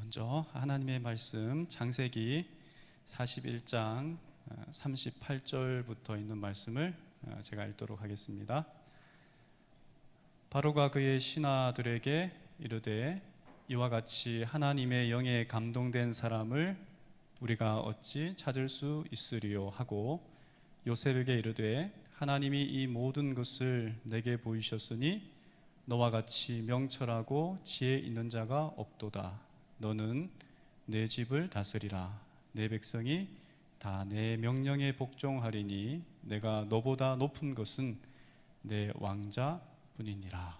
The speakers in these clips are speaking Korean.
먼저 하나님의 말씀 창세기 41장 38절부터 있는 말씀을 제가 읽도록 하겠습니다. 바로가 그의 신하들에게 이르되 이와 같이 하나님의 영에 감동된 사람을 우리가 어찌 찾을 수 있으리요 하고 요셉에게 이르되 하나님이 이 모든 것을 내게 보이셨으니 너와 같이 명철하고 지혜 있는 자가 없도다. 너는 내 집을 다스리라. 내 백성이 다 내 명령에 복종하리니 내가 너보다 높은 것은 내 왕자뿐이니라.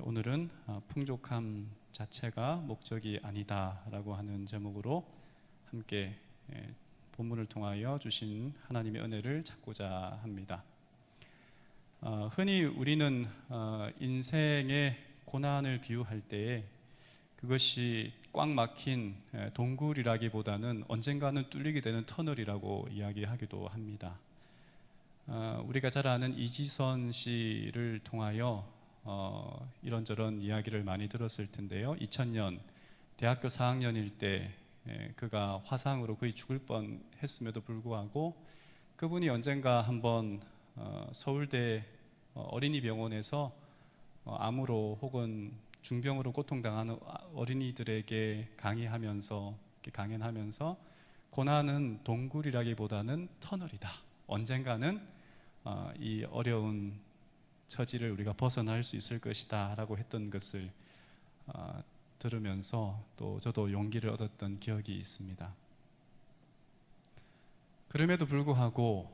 오늘은 풍족함 자체가 목적이 아니다라고 하는 제목으로 함께 본문을 통하여 주신 하나님의 은혜를 찾고자 합니다. 흔히 우리는 인생의 고난을 비유할 때에 그것이 꽉 막힌 동굴이라기보다는 언젠가는 뚫리게 되는 터널이라고 이야기하기도 합니다. 우리가 잘 아는 이지선 씨를 통하여 이런저런 이야기를 많이 들었을 텐데요. 2000년 대학교 4학년일 때 그가 화상으로 거의 죽을 뻔했음에도 불구하고 그분이 언젠가 한번 서울대 어린이병원에서 암으로 혹은 중병으로 고통당하는 어린이들에게 강의하면서 고난은 동굴이라기보다는 터널이다. 언젠가는 이 어려운 처지를 우리가 벗어날 수 있을 것이다 라고 했던 것을 들으면서 또 저도 용기를 얻었던 기억이 있습니다. 그럼에도 불구하고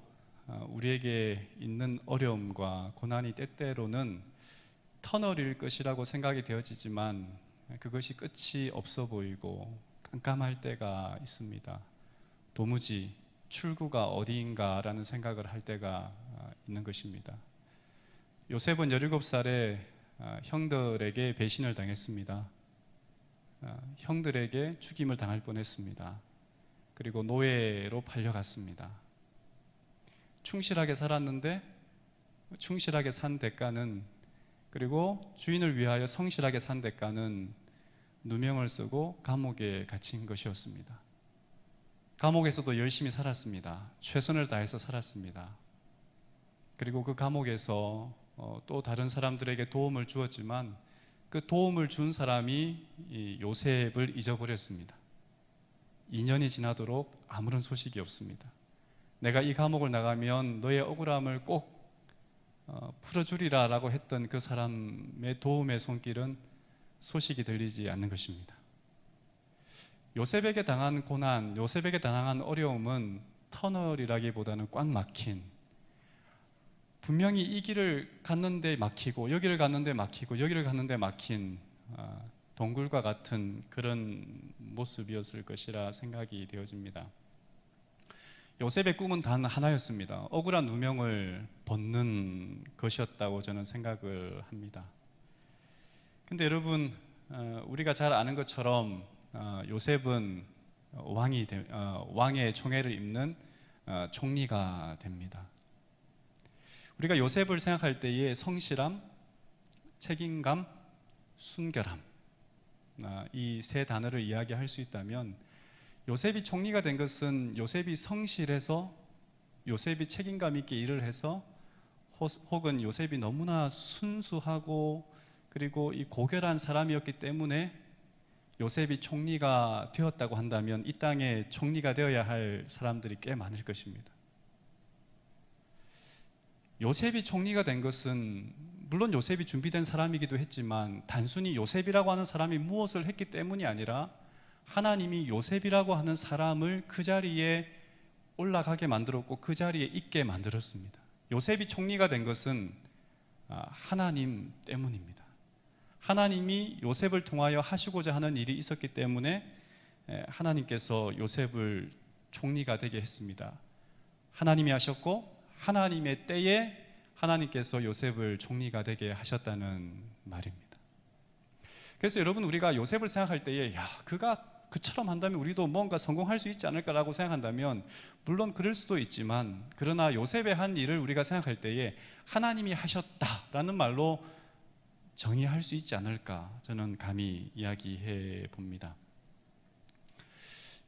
우리에게 있는 어려움과 고난이 때때로는 터널일 것이라고 생각이 되어지지만 그것이 끝이 없어 보이고 깜깜할 때가 있습니다. 도무지 출구가 어디인가라는 생각을 할 때가 있는 것입니다. 요셉은 17살에 형들에게 배신을 당했습니다. 형들에게 죽임을 당할 뻔했습니다. 그리고 노예로 팔려갔습니다. 충실하게 살았는데 충실하게 산 대가는, 그리고 주인을 위하여 성실하게 산 대가는 누명을 쓰고 감옥에 갇힌 것이었습니다. 감옥에서도 열심히 살았습니다. 최선을 다해서 살았습니다. 그리고 그 감옥에서 또 다른 사람들에게 도움을 주었지만 그 도움을 준 사람이 이 요셉을 잊어버렸습니다. 2년이 지나도록 아무런 소식이 없습니다. 내가 이 감옥을 나가면 너의 억울함을 꼭 풀어주리라 라고 했던 그 사람의 도움의 손길은 소식이 들리지 않는 것입니다. 요셉에게 당한 고난, 요셉에게 당한 어려움은 터널이라기보다는 꽉 막힌, 분명히 이 길을 갔는데 막히고 여기를 갔는데 막히고 여기를 갔는데 막힌 동굴과 같은 그런 모습이었을 것이라 생각이 되어집니다. 요셉의 꿈은 단 하나였습니다. 억울한 누명을 벗는 것이었다고 저는 생각을 합니다. 근데 여러분, 우리가 잘 아는 것처럼 요셉은 왕의 총애를 입는 총리가 됩니다. 우리가 요셉을 생각할 때에 성실함, 책임감, 순결함, 이 세 단어를 이야기할 수 있다면 요셉이 총리가 된 것은 요셉이 성실해서, 요셉이 책임감 있게 일을 해서, 혹은 요셉이 너무나 순수하고 그리고 이 고결한 사람이었기 때문에 요셉이 총리가 되었다고 한다면 이 땅에 총리가 되어야 할 사람들이 꽤 많을 것입니다. 요셉이 총리가 된 것은 물론 요셉이 준비된 사람이기도 했지만 단순히 요셉이라고 하는 사람이 무엇을 했기 때문이 아니라 하나님이 요셉이라고 하는 사람을 그 자리에 올라가게 만들었고 그 자리에 있게 만들었습니다. 요셉이 총리가 된 것은 하나님 때문입니다. 하나님이 요셉을 통하여 하시고자 하는 일이 있었기 때문에 하나님께서 요셉을 총리가 되게 했습니다. 하나님이 하셨고 하나님의 때에 하나님께서 요셉을 총리가 되게 하셨다는 말입니다. 그래서 여러분, 우리가 요셉을 생각할 때에 그가 그처럼 한다면 우리도 뭔가 성공할 수 있지 않을까라고 생각한다면 물론 그럴 수도 있지만, 그러나 요셉의 한 일을 우리가 생각할 때에 하나님이 하셨다라는 말로 정의할 수 있지 않을까 저는 감히 이야기해 봅니다.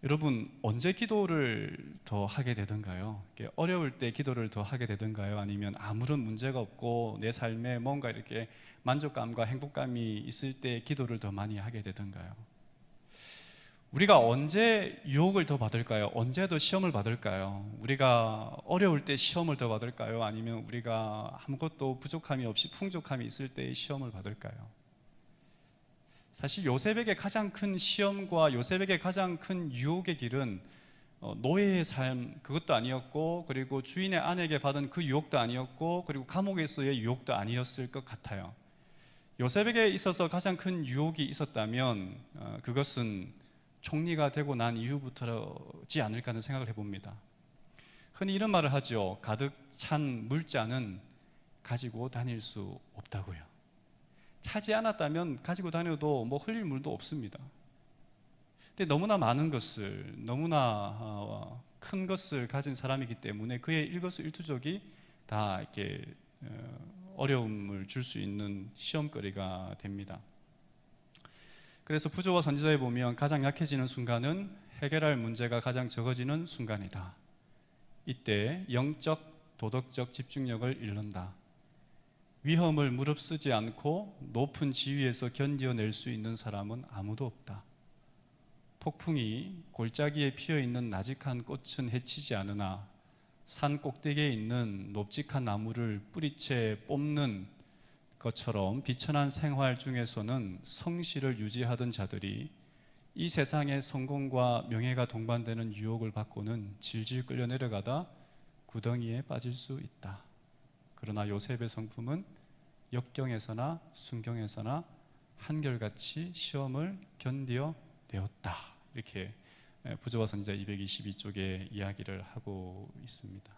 여러분, 언제 기도를 더 하게 되던가요? 어려울 때 기도를 더 하게 되던가요? 아니면 아무런 문제가 없고 내 삶에 뭔가 이렇게 만족감과 행복감이 있을 때 기도를 더 많이 하게 되던가요? 우리가 언제 유혹을 더 받을까요? 언제 더 시험을 받을까요? 우리가 어려울 때 시험을 더 받을까요? 아니면 우리가 아무것도 부족함이 없이 풍족함이 있을 때 시험을 받을까요? 사실 요셉에게 가장 큰 시험과 요셉에게 가장 큰 유혹의 길은 노예의 삶 그것도 아니었고, 그리고 주인의 아내에게 받은 그 유혹도 아니었고, 그리고 감옥에서의 유혹도 아니었을 것 같아요. 요셉에게 있어서 가장 큰 유혹이 있었다면 그것은 총리가 되고 난 이후부터지 않을까 하는 생각을 해봅니다. 흔히 이런 말을 하죠. 가득 찬 물잔은 가지고 다닐 수 없다고요. 차지 않았다면 가지고 다녀도 뭐 흘릴 물도 없습니다. 근데 너무나 많은 것을, 너무나 큰 것을 가진 사람이기 때문에 그의 일거수일투족이 다 이렇게 어려움을 줄 수 있는 시험거리가 됩니다. 그래서 부조와 선지자에 보면 가장 약해지는 순간은 해결할 문제가 가장 적어지는 순간이다. 이때 영적, 도덕적 집중력을 잃는다. 위험을 무릅쓰지 않고 높은 지위에서 견뎌낼 수 있는 사람은 아무도 없다. 폭풍이 골짜기에 피어있는 나직한 꽃은 해치지 않으나 산 꼭대기에 있는 높직한 나무를 뿌리채 뽑는 것처럼 비천한 생활 중에서는 성실을 유지하던 자들이 이 세상의 성공과 명예가 동반되는 유혹을 받고는 질질 끌려 내려가다 구덩이에 빠질 수 있다. 그러나 요셉의 성품은 역경에서나 순경에서나 한결같이 시험을 견뎌내었다. 이렇게 부조와 선지자 222쪽에 이야기를 하고 있습니다.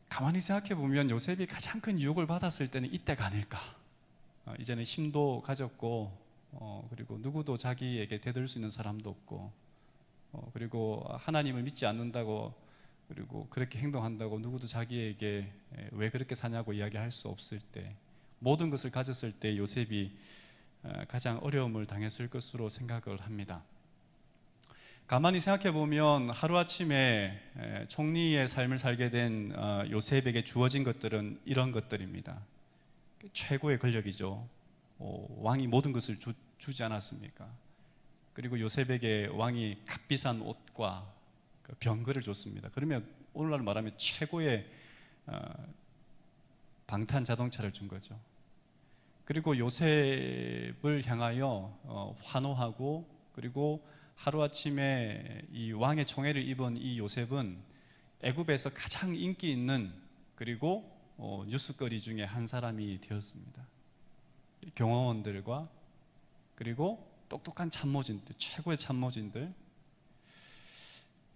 가만히 생각해 보면 요셉이 가장 큰 유혹을 받았을 때는 이때가 아닐까. 이제는 힘도 가졌고, 그리고 누구도 자기에게 대들 수 있는 사람도 없고, 그리고 하나님을 믿지 않는다고, 그리고 그렇게 행동한다고 누구도 자기에게 왜 그렇게 사냐고 이야기할 수 없을 때, 모든 것을 가졌을 때 요셉이 가장 어려움을 당했을 것으로 생각을 합니다. 가만히 생각해 보면 하루아침에 총리의 삶을 살게 된 요셉에게 주어진 것들은 이런 것들입니다. 최고의 권력이죠. 왕이 모든 것을 주지 않았습니까? 그리고 요셉에게 왕이 값비싼 옷과 병거를 줬습니다. 그러면 오늘날 말하면 최고의 방탄 자동차를 준 거죠. 그리고 요셉을 향하여 환호하고, 그리고 하루아침에 이 왕의 총애를 입은 이 요셉은 애굽에서 가장 인기 있는, 그리고 뉴스거리 중에 한 사람이 되었습니다. 경호원들과 그리고 똑똑한 참모진들, 최고의 참모진들,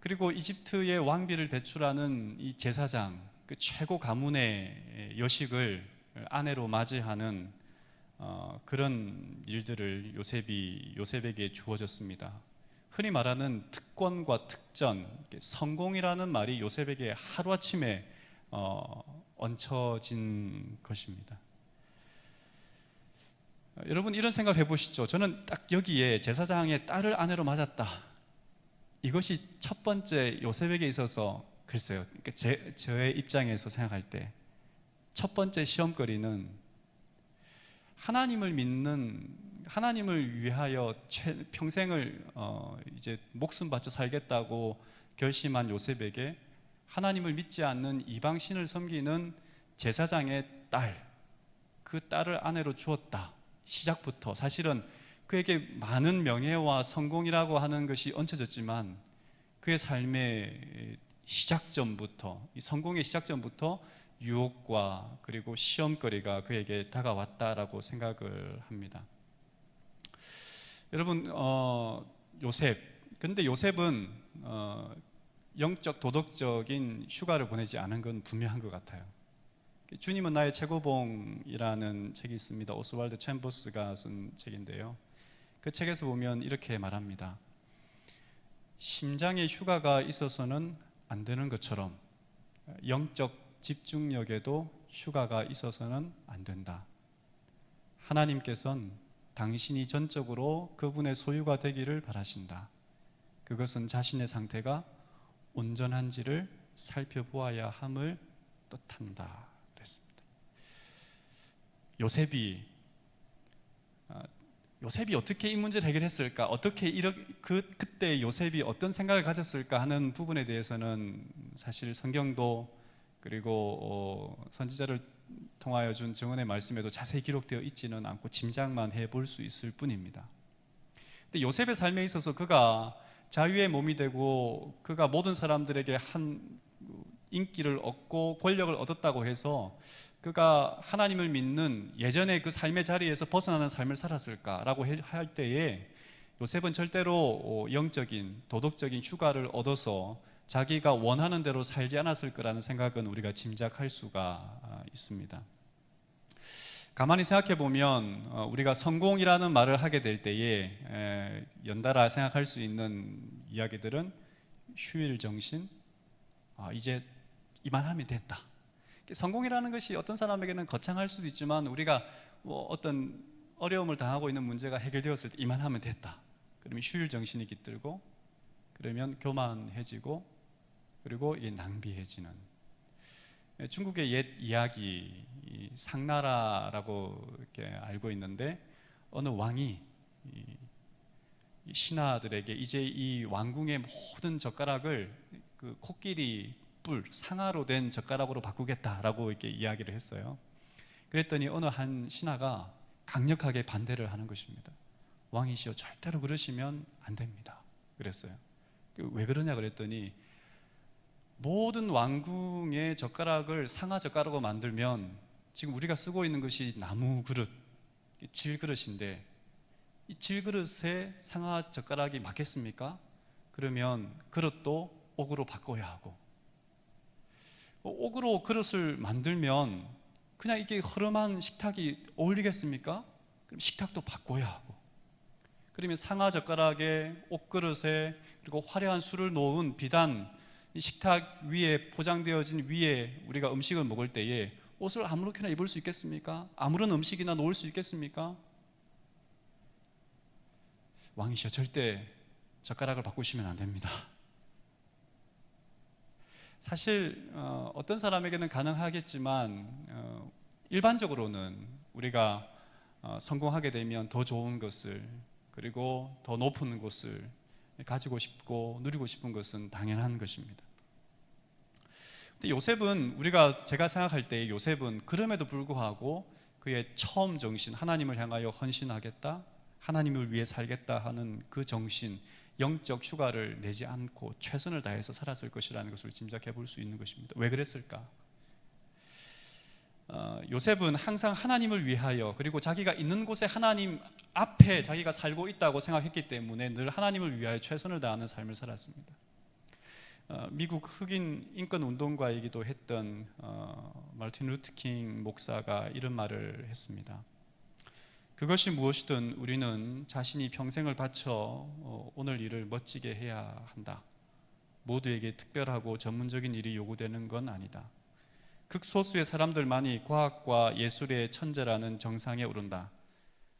그리고 이집트의 왕비를 배출하는 이 제사장, 그 최고 가문의 여식을 아내로 맞이하는 그런 일들을 요셉에게 주어졌습니다. 흔히 말하는 특권과 특전, 성공이라는 말이 요셉에게 하루아침에 얹혀진 것입니다. 여러분, 이런 생각을 해보시죠. 저는 딱 여기에 제사장의 딸을 아내로 맞았다. 이것이 첫 번째 요셉에게 있어서, 글쎄요, 저의 입장에서 생각할 때 첫 번째 시험거리는 하나님을 믿는, 하나님을 위하여 평생을 이제 목숨 바쳐 살겠다고 결심한 요셉에게 하나님을 믿지 않는 이방신을 섬기는 제사장의 딸, 그 딸을 아내로 주었다. 시작부터 사실은 그에게 많은 명예와 성공이라고 하는 것이 얹혀졌지만 그의 삶의 시작점부터, 이 성공의 시작점부터 유혹과 그리고 시험거리가 그에게 다가왔다라고 생각을 합니다. 여러분, 근데 요셉은 영적 도덕적인 휴가를 보내지 않은 건 분명한 것 같아요. 주님은 나의 최고봉이라는 책이 있습니다. 오스왈드 챔버스가 쓴 책인데요, 그 책에서 보면 이렇게 말합니다. 심장의 휴가가 있어서는 안 되는 것처럼 영적 집중력에도 휴가가 있어서는 안 된다. 하나님께서는 당신이 전적으로 그분의 소유가 되기를 바라신다. 그것은 자신의 상태가 온전한지를 살펴보아야 함을 뜻한다. 그랬습니다. 요셉이 어떻게 이 문제를 해결했을까? 어떻게 그때 요셉이 어떤 생각을 가졌을까 하는 부분에 대해서는 사실 성경도 그리고 선지자를 통하여 준 증언의 말씀에도 자세히 기록되어 있지는 않고 짐작만 해볼 수 있을 뿐입니다. 근데 요셉의 삶에 있어서 그가 자유의 몸이 되고 그가 모든 사람들에게 한 인기를 얻고 권력을 얻었다고 해서 그가 하나님을 믿는 예전의 그 삶의 자리에서 벗어나는 삶을 살았을까라고 할 때에 요셉은 절대로 영적인 도덕적인 휴가를 얻어서 자기가 원하는 대로 살지 않았을 거라는 생각은 우리가 짐작할 수가 있습니다. 가만히 생각해 보면 우리가 성공이라는 말을 하게 될 때에 연달아 생각할 수 있는 이야기들은 휴일 정신, 이제 이만하면 됐다. 성공이라는 것이 어떤 사람에게는 거창할 수도 있지만 우리가 어떤 어려움을 당하고 있는 문제가 해결되었을 때 이만하면 됐다. 그러면 휴일 정신이 깃들고 그러면 교만해지고 그리고 낭비해지는 중국의 옛 이야기 상나라라고 이렇게 알고 있는데 어느 왕이 이 신하들에게 이제 이 왕궁의 모든 젓가락을 그 코끼리 뿔 상아로 된 젓가락으로 바꾸겠다라고 이렇게 이야기를 했어요. 그랬더니 어느 한 신하가 강력하게 반대를 하는 것입니다. 왕이시여 절대로 그러시면 안 됩니다. 그랬어요. 왜 그러냐 그랬더니 모든 왕궁의 젓가락을 상아 젓가락으로 만들면 지금 우리가 쓰고 있는 것이 나무 그릇, 질그릇인데 이 질그릇에 상아 젓가락이 맞겠습니까? 그러면 그릇도 옥으로 바꿔야 하고 옥으로 그릇을 만들면 그냥 이게 허름한 식탁이 어울리겠습니까? 그럼 식탁도 바꿔야 하고 그러면 상아 젓가락에 옥그릇에 그리고 화려한 술을 놓은 비단 이 식탁 위에 포장되어진 위에 우리가 음식을 먹을 때에 옷을 아무렇게나 입을 수 있겠습니까? 아무런 음식이나 놓을 수 있겠습니까? 왕이시여 절대 젓가락을 바꾸시면 안 됩니다. 사실 어떤 사람에게는 가능하겠지만 일반적으로는 우리가 성공하게 되면 더 좋은 것을 그리고 더 높은 곳을 가지고 싶고 누리고 싶은 것은 당연한 것입니다. 근데 요셉은 제가 생각할 때 요셉은 그럼에도 불구하고 그의 처음 정신 하나님을 향하여 헌신하겠다 하나님을 위해 살겠다 하는 그 정신 영적 휴가를 내지 않고 최선을 다해서 살았을 것이라는 것을 짐작해 볼 수 있는 것입니다. 왜 그랬을까? 요셉은 항상 하나님을 위하여 그리고 자기가 있는 곳에 하나님 앞에 자기가 살고 있다고 생각했기 때문에 늘 하나님을 위하여 최선을 다하는 삶을 살았습니다. 미국 흑인 인권 운동가이기도 했던 마틴 루터킹 목사가 이런 말을 했습니다. 그것이 무엇이든 우리는 자신이 평생을 바쳐 오늘 일을 멋지게 해야 한다. 모두에게 특별하고 전문적인 일이 요구되는 건 아니다. 극소수의 사람들만이 과학과 예술의 천재라는 정상에 오른다.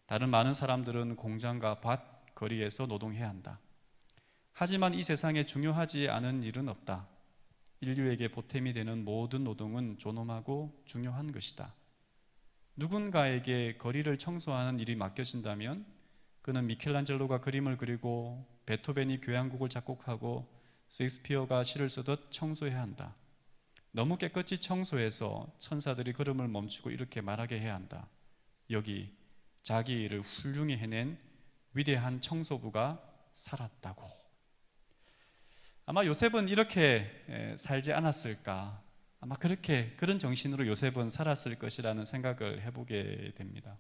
다른 많은 사람들은 공장과 밭, 거리에서 노동해야 한다. 하지만 이 세상에 중요하지 않은 일은 없다. 인류에게 보탬이 되는 모든 노동은 존엄하고 중요한 것이다. 누군가에게 거리를 청소하는 일이 맡겨진다면 그는 미켈란젤로가 그림을 그리고 베토벤이 교향곡을 작곡하고 셰익스피어가 시를 쓰듯 청소해야 한다. 너무 깨끗이 청소해서 천사들이 걸음을 멈추고 이렇게 말하게 해야 한다. 여기 자기 일을 훌륭히 해낸 위대한 청소부가 살았다고. 아마 요셉은 이렇게 살지 않았을까? 아마 그런 정신으로 요셉은 살았을 것이라는 생각을 해보게 됩니다.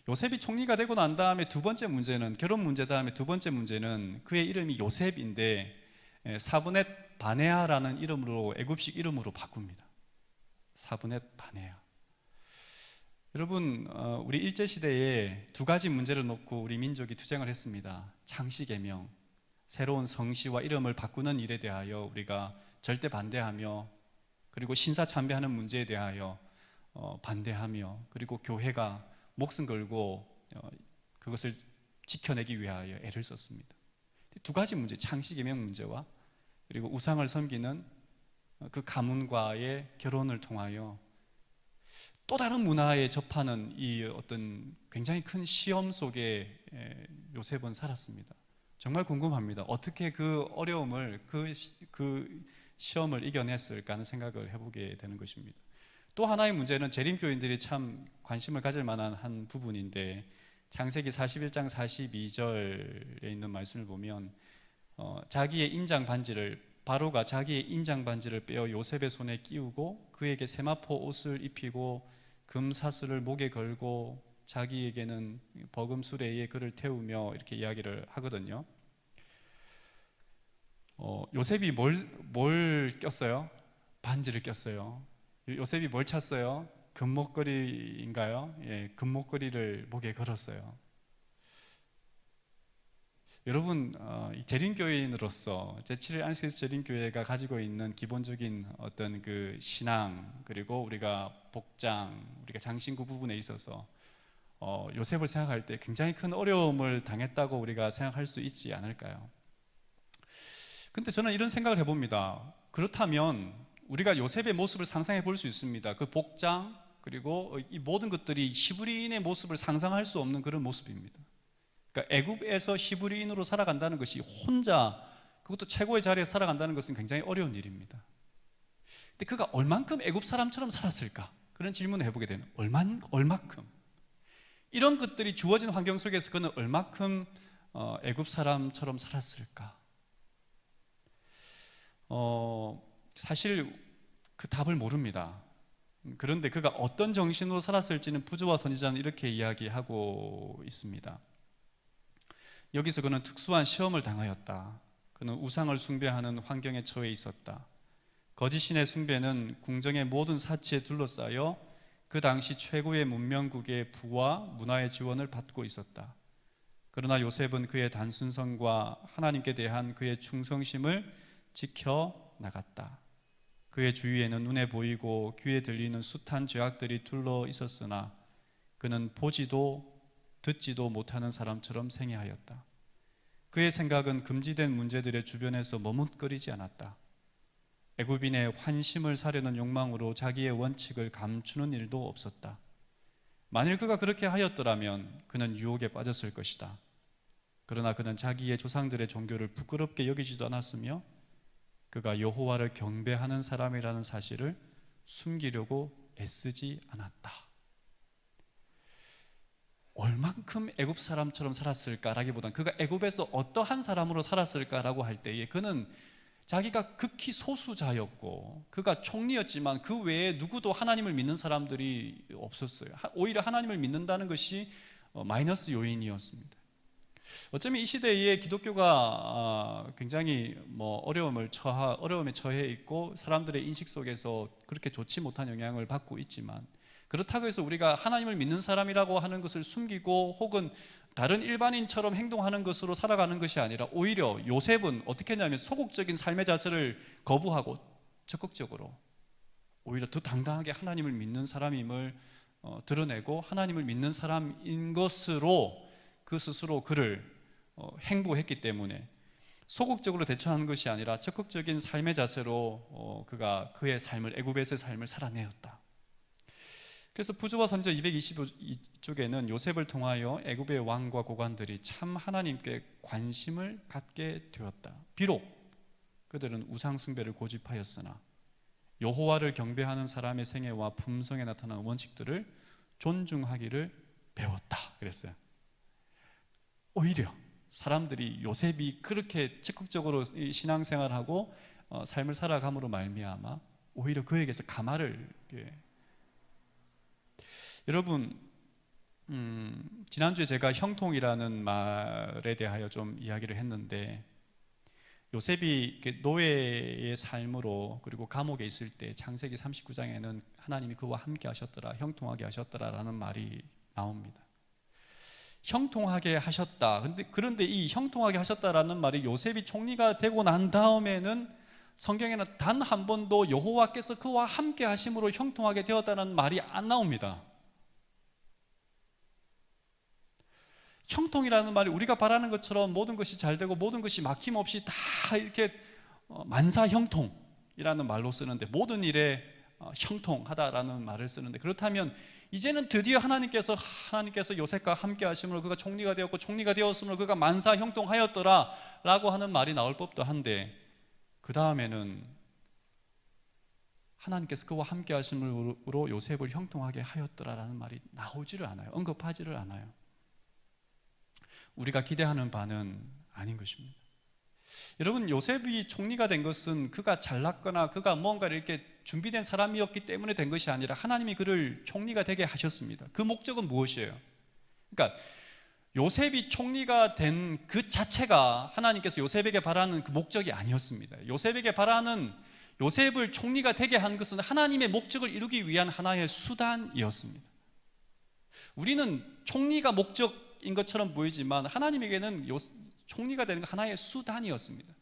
요셉이 총리가 되고 난 다음에 두 번째 문제는 결혼 문제 다음에 두 번째 문제는 그의 이름이 요셉인데 사브넷 바네아라는 이름으로 애굽식 이름으로 바꿉니다. 사브넷 바네아. 여러분 우리 일제시대에 두 가지 문제를 놓고 우리 민족이 투쟁을 했습니다. 창씨개명, 새로운 성씨와 이름을 바꾸는 일에 대하여 우리가 절대 반대하며 그리고 신사 참배하는 문제에 대하여 반대하며, 그리고 교회가 목숨 걸고 그것을 지켜내기 위하여 애를 썼습니다. 두 가지 문제, 창씨개명 문제와 그리고 우상을 섬기는 그 가문과의 결혼을 통하여 또 다른 문화에 접하는 이 어떤 굉장히 큰 시험 속에 요셉은 살았습니다. 정말 궁금합니다. 어떻게 그 어려움을, 그 시험을 이겨냈을까 하는 생각을 해보게 되는 것입니다. 또 하나의 문제는 재림교인들이 참 관심을 가질 만한 한 부분인데, 창세기 41장 42절에 있는 말씀을 보면 자기의 인장 반지를, 바로가 자기의 인장 반지를 빼어 요셉의 손에 끼우고 그에게 세마포 옷을 입히고 금 사슬을 목에 걸고 자기에게는 버금 수레에 그를 태우며 이렇게 이야기를 하거든요. 요셉이 뭘 꼈어요? 반지를 꼈어요. 요셉이 뭘 찼어요? 금목걸이인가요? 예, 금목걸이를 목에 걸었어요. 여러분, 재림교인으로서 제7일 안식일 재림교회가 가지고 있는 기본적인 어떤 그 신앙, 그리고 우리가 복장, 우리가 장신구 부분에 있어서 요셉을 생각할 때 굉장히 큰 어려움을 당했다고 우리가 생각할 수 있지 않을까요? 근데 저는 이런 생각을 해봅니다. 그렇다면 우리가 요셉의 모습을 상상해 볼 수 있습니다. 그 복장, 그리고 이 모든 것들이 히브리인의 모습을 상상할 수 없는 그런 모습입니다. 그러니까 애굽에서 히브리인으로 살아간다는 것이, 혼자, 그것도 최고의 자리에 살아간다는 것은 굉장히 어려운 일입니다. 근데 그가 얼만큼 애굽 사람처럼 살았을까? 그런 질문을 해보게 되는, 얼마큼? 이런 것들이 주어진 환경 속에서 그는 얼마큼 애굽 사람처럼 살았을까? 사실 그 답을 모릅니다. 그런데 그가 어떤 정신으로 살았을지는 부조와 선지자는 이렇게 이야기하고 있습니다. 여기서 그는 특수한 시험을 당하였다. 그는 우상을 숭배하는 환경에 처해 있었다. 거짓신의 숭배는 궁정의 모든 사치에 둘러싸여 그 당시 최고의 문명국의 부와 문화의 지원을 받고 있었다. 그러나 요셉은 그의 단순성과 하나님께 대한 그의 충성심을 지켜나갔다. 그의 주위에는 눈에 보이고 귀에 들리는 숱한 죄악들이 둘러 있었으나 그는 보지도 듣지도 못하는 사람처럼 생애하였다. 그의 생각은 금지된 문제들의 주변에서 머뭇거리지 않았다. 애굽인의 환심을 사려는 욕망으로 자기의 원칙을 감추는 일도 없었다. 만일 그가 그렇게 하였더라면 그는 유혹에 빠졌을 것이다. 그러나 그는 자기의 조상들의 종교를 부끄럽게 여기지도 않았으며 그가 여호와를 경배하는 사람이라는 사실을 숨기려고 애쓰지 않았다. 얼만큼 애굽 사람처럼 살았을까라기보다는 그가 애굽에서 어떠한 사람으로 살았을까라고 할 때에, 그는 자기가 극히 소수자였고 그가 총리였지만 그 외에 누구도 하나님을 믿는 사람들이 없었어요. 오히려 하나님을 믿는다는 것이 마이너스 요인이었습니다. 어쩌면 이 시대에 기독교가 굉장히 어려움에 처해 있고 사람들의 인식 속에서 그렇게 좋지 못한 영향을 받고 있지만, 그렇다고 해서 우리가 하나님을 믿는 사람이라고 하는 것을 숨기고 혹은 다른 일반인처럼 행동하는 것으로 살아가는 것이 아니라, 오히려 요셉은 어떻게 했냐면 소극적인 삶의 자세를 거부하고 적극적으로 오히려 더 당당하게 하나님을 믿는 사람임을 드러내고 하나님을 믿는 사람인 것으로 그 스스로 그를 행보했기 때문에 소극적으로 대처하는 것이 아니라 적극적인 삶의 자세로 그가 그의 삶을, 애굽에서의 삶을 살아내었다. 그래서 부조와 선지자 222쪽에는 요셉을 통하여 애굽의 왕과 고관들이 참 하나님께 관심을 갖게 되었다. 비록 그들은 우상 숭배를 고집하였으나 여호와를 경배하는 사람의 생애와 품성에 나타나는 원칙들을 존중하기를 배웠다. 그랬어요. 오히려 사람들이 요셉이 그렇게 적극적으로 신앙생활하고 삶을 살아감으로 말미암아 오히려 그에게서 감화를, 여러분, 지난주에 제가 형통이라는 말에 대하여 좀 이야기를 했는데, 요셉이 노예의 삶으로 그리고 감옥에 있을 때 창세기 39장에는 하나님이 그와 함께 하셨더라, 형통하게 하셨더라라는 말이 나옵니다. 형통하게 하셨다. 그런데 이 형통하게 하셨다라는 말이 요셉이 총리가 되고 난 다음에는 성경에는 단 한 번도 여호와께서 그와 함께 하심으로 형통하게 되었다는 말이 안 나옵니다. 형통이라는 말이 우리가 바라는 것처럼 모든 것이 잘 되고 모든 것이 막힘없이 다 이렇게 만사형통이라는 말로 쓰는데, 모든 일에 형통하다라는 말을 쓰는데, 그렇다면 이제는 드디어 하나님께서 요셉과 함께 하심으로 그가 총리가 되었고 총리가 되었으므로 그가 만사형통하였더라 라고 하는 말이 나올 법도 한데, 그 다음에는 하나님께서 그와 함께 하심으로 요셉을 형통하게 하였더라라는 말이 나오지를 않아요. 언급하지를 않아요. 우리가 기대하는 바는 아닌 것입니다. 여러분, 요셉이 총리가 된 것은 그가 잘났거나 그가 뭔가 이렇게 준비된 사람이었기 때문에 된 것이 아니라 하나님이 그를 총리가 되게 하셨습니다. 그 목적은 무엇이에요? 그러니까 요셉이 총리가 된 그 자체가 하나님께서 요셉에게 바라는 그 목적이 아니었습니다. 요셉에게 바라는, 요셉을 총리가 되게 한 것은 하나님의 목적을 이루기 위한 하나의 수단이었습니다. 우리는 총리가 목적인 것처럼 보이지만 하나님에게는 총리가 되는 건 하나의 수단이었습니다.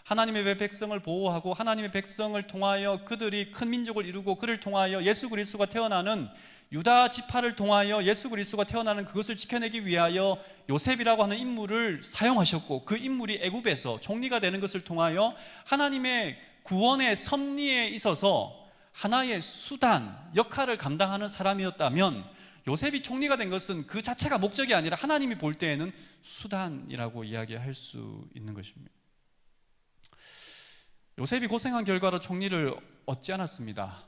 하나님의 백성을 보호하고 하나님의 백성을 통하여 그들이 큰 민족을 이루고, 그를 통하여 예수 그리스도가 태어나는, 유다 지파를 통하여 예수 그리스도가 태어나는 그것을 지켜내기 위하여 요셉이라고 하는 인물을 사용하셨고, 그 인물이 애굽에서 총리가 되는 것을 통하여 하나님의 구원의 섭리에 있어서 하나의 수단, 역할을 감당하는 사람이었다면, 요셉이 총리가 된 것은 그 자체가 목적이 아니라 하나님이 볼 때에는 수단이라고 이야기할 수 있는 것입니다. 요셉이 고생한 결과로 총리를 얻지 않았습니다.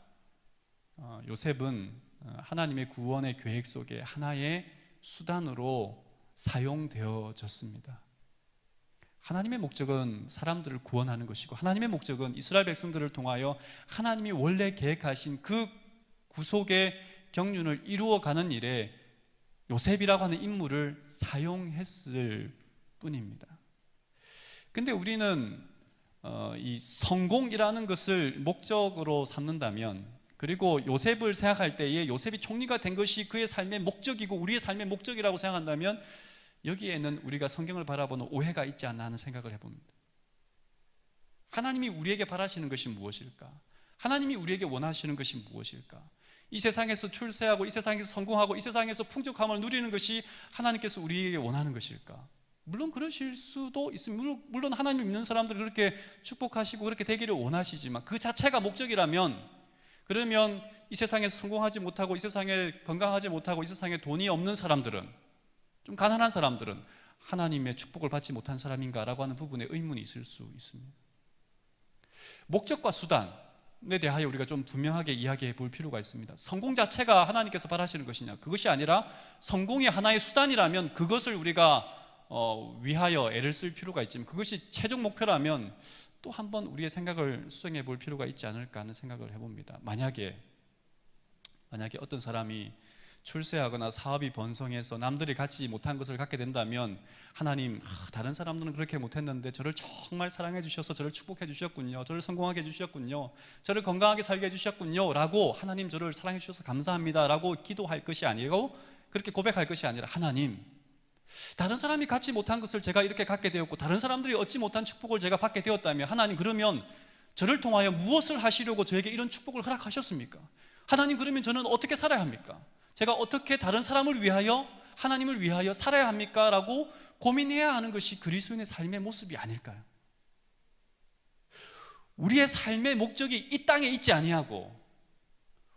요셉은 하나님의 구원의 계획 속에 하나의 수단으로 사용되어졌습니다. 하나님의 목적은 사람들을 구원하는 것이고, 하나님의 목적은 이스라엘 백성들을 통하여 하나님이 원래 계획하신 그 구속의 경륜을 이루어가는 일에 요셉이라고 하는 인물을 사용했을 뿐입니다. 근데 우리는 이 성공이라는 것을 목적으로 삼는다면, 그리고 요셉을 생각할 때에 요셉이 총리가 된 것이 그의 삶의 목적이고 우리의 삶의 목적이라고 생각한다면, 여기에는 우리가 성경을 바라보는 오해가 있지 않나 하는 생각을 해봅니다. 하나님이 우리에게 바라시는 것이 무엇일까? 하나님이 우리에게 원하시는 것이 무엇일까? 이 세상에서 출세하고 이 세상에서 성공하고 이 세상에서 풍족함을 누리는 것이 하나님께서 우리에게 원하는 것일까? 물론 그러실 수도 있습니다. 물론 하나님을 믿는 사람들을 그렇게 축복하시고 그렇게 되기를 원하시지만, 그 자체가 목적이라면, 그러면 이 세상에서 성공하지 못하고 이 세상에 건강하지 못하고 이 세상에 돈이 없는 사람들은, 좀 가난한 사람들은 하나님의 축복을 받지 못한 사람인가라고 하는 부분에 의문이 있을 수 있습니다. 목적과 수단에 대하여 우리가 좀 분명하게 이야기해 볼 필요가 있습니다. 성공 자체가 하나님께서 바라시는 것이냐? 그것이 아니라 성공이 하나의 수단이라면 그것을 우리가 위하여 애를 쓸 필요가 있지만, 그것이 최종 목표라면 또 한번 우리의 생각을 수정해 볼 필요가 있지 않을까 하는 생각을 해봅니다. 만약에 어떤 사람이 출세하거나 사업이 번성해서 남들이 갖지 못한 것을 갖게 된다면, 하나님, 다른 사람들은 그렇게 못했는데 저를 정말 사랑해 주셔서 저를 축복해 주셨군요, 저를 성공하게 해주셨군요, 저를 건강하게 살게 해주셨군요 라고, 하나님 저를 사랑해 주셔서 감사합니다 라고 기도할 것이 아니고, 그렇게 고백할 것이 아니라, 하나님, 다른 사람이 갖지 못한 것을 제가 이렇게 갖게 되었고 다른 사람들이 얻지 못한 축복을 제가 받게 되었다면, 하나님, 그러면 저를 통하여 무엇을 하시려고 저에게 이런 축복을 허락하셨습니까? 하나님, 그러면 저는 어떻게 살아야 합니까? 제가 어떻게 다른 사람을 위하여, 하나님을 위하여 살아야 합니까? 라고 고민해야 하는 것이 그리스도인의 삶의 모습이 아닐까요? 우리의 삶의 목적이 이 땅에 있지 아니하고,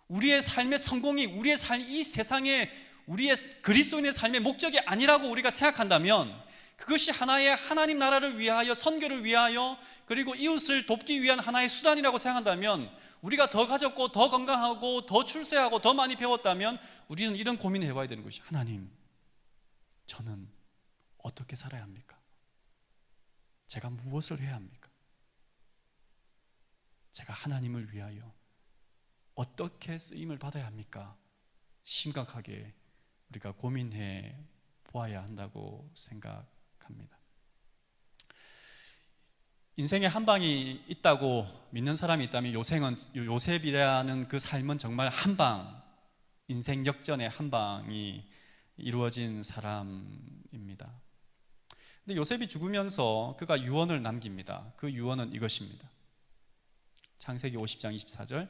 우리의 삶의 성공이 우리의 이 세상에 우리의 그리스도인의 삶의 목적이 아니라고 우리가 생각한다면, 그것이 하나의 하나님 나라를 위하여, 선교를 위하여, 그리고 이웃을 돕기 위한 하나의 수단이라고 생각한다면, 우리가 더 가졌고 더 건강하고 더 출세하고 더 많이 배웠다면 우리는 이런 고민을 해봐야 되는 것이, 하나님, 저는 어떻게 살아야 합니까? 제가 무엇을 해야 합니까? 제가 하나님을 위하여 어떻게 쓰임을 받아야 합니까? 심각하게 우리가 고민해 보아야 한다고 생각합니다. 인생에 한 방이 있다고 믿는 사람이 있다면 요셉이라는 그 삶은 정말 한 방, 인생 역전의 한 방이 이루어진 사람입니다. 근데 요셉이 죽으면서 그가 유언을 남깁니다. 그 유언은 이것입니다. 창세기 50장 24절.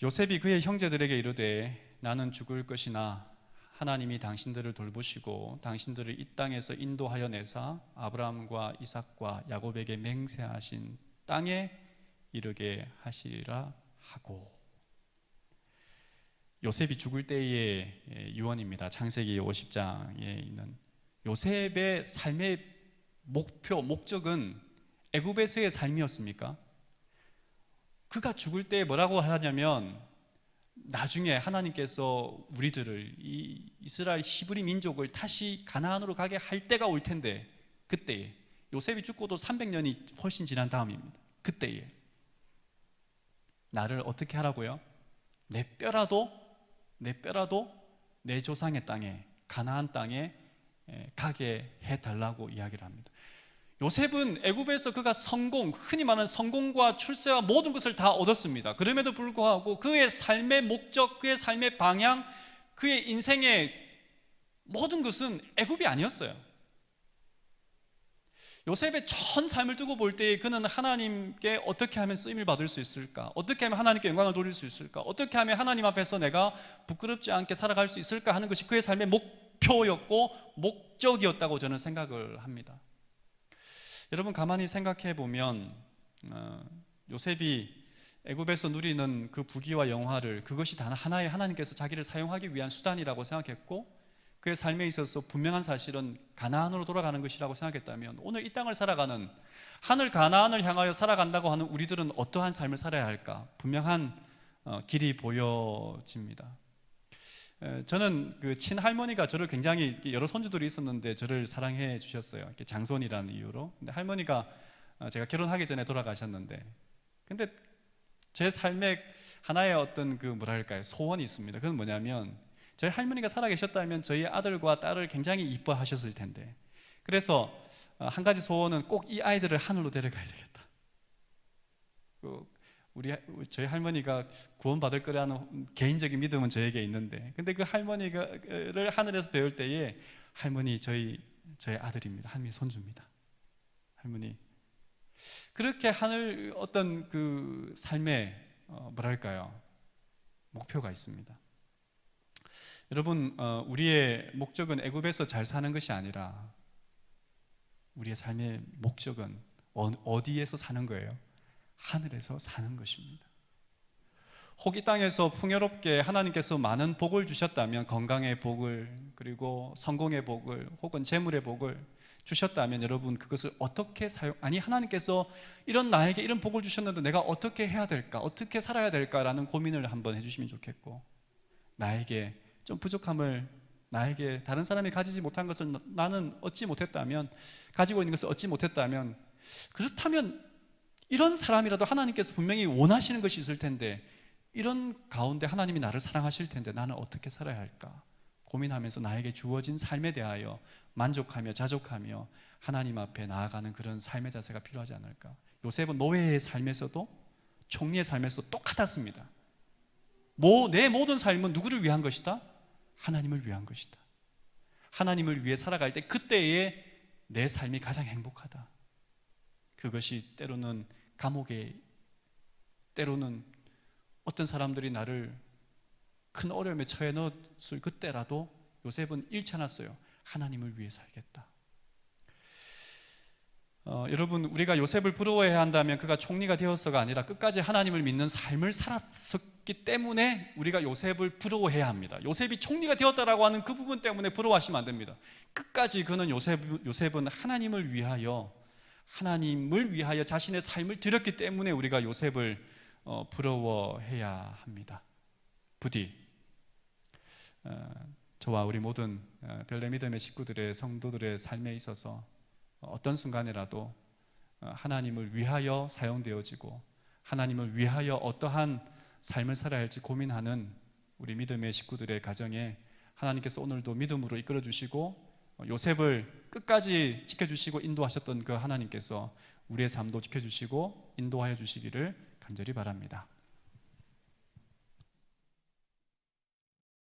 요셉이 그의 형제들에게 이르되 나는 죽을 것이나 하나님이 당신들을 돌보시고 당신들을 이 땅에서 인도하여 내사 아브라함과 이삭과 야곱에게 맹세하신 땅에 이르게 하시리라 하고. 요셉이 죽을 때의 유언입니다. 창세기 50장에 있는 요셉의 삶의 목표, 목적은 애굽에서의 삶이었습니까? 그가 죽을 때 뭐라고 하냐면 나중에 하나님께서 우리들을 이 이스라엘 히브리 민족을 다시 가나안으로 가게 할 때가 올 텐데, 그때에 요셉이 죽고도 300년이 훨씬 지난 다음입니다. 그때에 나를 어떻게 하라고요? 내 뼈라도 내 조상의 땅에, 가나안 땅에 가게 해달라고 이야기를 합니다. 요셉은 애굽에서 그가 성공, 흔히 말하는 성공과 출세와 모든 것을 다 얻었습니다. 그럼에도 불구하고 그의 삶의 목적, 그의 삶의 방향, 그의 인생의 모든 것은 애굽이 아니었어요. 요셉의 전 삶을 두고 볼 때 그는 하나님께 어떻게 하면 쓰임을 받을 수 있을까? 어떻게 하면 하나님께 영광을 돌릴 수 있을까? 어떻게 하면 하나님 앞에서 내가 부끄럽지 않게 살아갈 수 있을까 하는 것이 그의 삶의 목표였고 목적이었다고 저는 생각을 합니다. 여러분 가만히 생각해 보면 요셉이 애굽에서 누리는 그 부귀와 영화를, 그것이 단 하나의 하나님께서 자기를 사용하기 위한 수단이라고 생각했고 그의 삶에 있어서 분명한 사실은 가나안으로 돌아가는 것이라고 생각했다면, 오늘 이 땅을 살아가는, 하늘 가나안을 향하여 살아간다고 하는 우리들은 어떠한 삶을 살아야 할까? 분명한 길이 보여집니다. 저는 그 친할머니가 저를 굉장히, 여러 손주들이 있었는데 저를 사랑해 주셨어요. 장손이라는 이유로. 근데 할머니가 제가 결혼하기 전에 돌아가셨는데, 근데 제 삶에 하나의 어떤 그 뭐랄까요, 소원이 있습니다. 그건 뭐냐면, 저희 할머니가 살아계셨다면 저희 아들과 딸을 굉장히 이뻐하셨을 텐데, 그래서 한 가지 소원은 꼭 이 아이들을 하늘로 데려가야 되겠다. 저희 할머니가 구원받을 거라는 개인적인 믿음은 저에게 있는데, 근데 그 할머니를 하늘에서 배울 때에 할머니 저희 아들입니다. 할머니 손주입니다. 할머니. 그렇게 하늘 어떤 그 삶의 뭐랄까요, 목표가 있습니다. 여러분, 우리의 목적은 애굽에서 잘 사는 것이 아니라 우리의 삶의 목적은 어디에서 사는 거예요? 하늘에서 사는 것입니다. 혹 이 땅에서 풍요롭게 하나님께서 많은 복을 주셨다면, 건강의 복을, 그리고 성공의 복을, 혹은 재물의 복을 주셨다면, 여러분 그것을 어떻게 하나님께서 나에게 이런 복을 주셨는데 내가 어떻게 해야 될까? 어떻게 살아야 될까라는 고민을 한번 해주시면 좋겠고, 나에게 좀 부족함을, 나에게 다른 사람이 가지지 못한 것을 나는 얻지 못했다면, 가지고 있는 것을 얻지 못했다면, 그렇다면 이런 사람이라도 하나님께서 분명히 원하시는 것이 있을 텐데, 이런 가운데 하나님이 나를 사랑하실 텐데 나는 어떻게 살아야 할까 고민하면서 나에게 주어진 삶에 대하여 만족하며 자족하며 하나님 앞에 나아가는 그런 삶의 자세가 필요하지 않을까. 요셉은 노예의 삶에서도 총리의 삶에서도 똑같았습니다. 내 모든 삶은 누구를 위한 것이다? 하나님을 위한 것이다. 하나님을 위해 살아갈 때 그때에 내 삶이 가장 행복하다. 그것이 때로는 감옥에, 때로는 어떤 사람들이 나를 큰 어려움에 처해 넣었을 그때라도 요셉은 잃지 않았어요. 하나님을 위해 살겠다. 여러분, 우리가 요셉을 부러워해야 한다면 그가 총리가 되었어가 아니라 끝까지 하나님을 믿는 삶을 살았었기 때문에 우리가 요셉을 부러워해야 합니다. 요셉이 총리가 되었다라고 하는 그 부분 때문에 부러워하시면 안 됩니다. 끝까지 그는 요셉은 하나님을 위하여 자신의 삶을 드렸기 때문에 우리가 요셉을 부러워해야 합니다. 부디 저와 우리 모든 별내 믿음의 식구들의, 성도들의 삶에 있어서 어떤 순간이라도 하나님을 위하여 사용되어지고 하나님을 위하여 어떠한 삶을 살아야 할지 고민하는 우리 믿음의 식구들의 가정에 하나님께서 오늘도 믿음으로 이끌어 주시고 요셉을 끝까지 지켜주시고 인도하셨던 그 하나님께서 우리의 삶도 지켜주시고 인도하여 주시기를 간절히 바랍니다.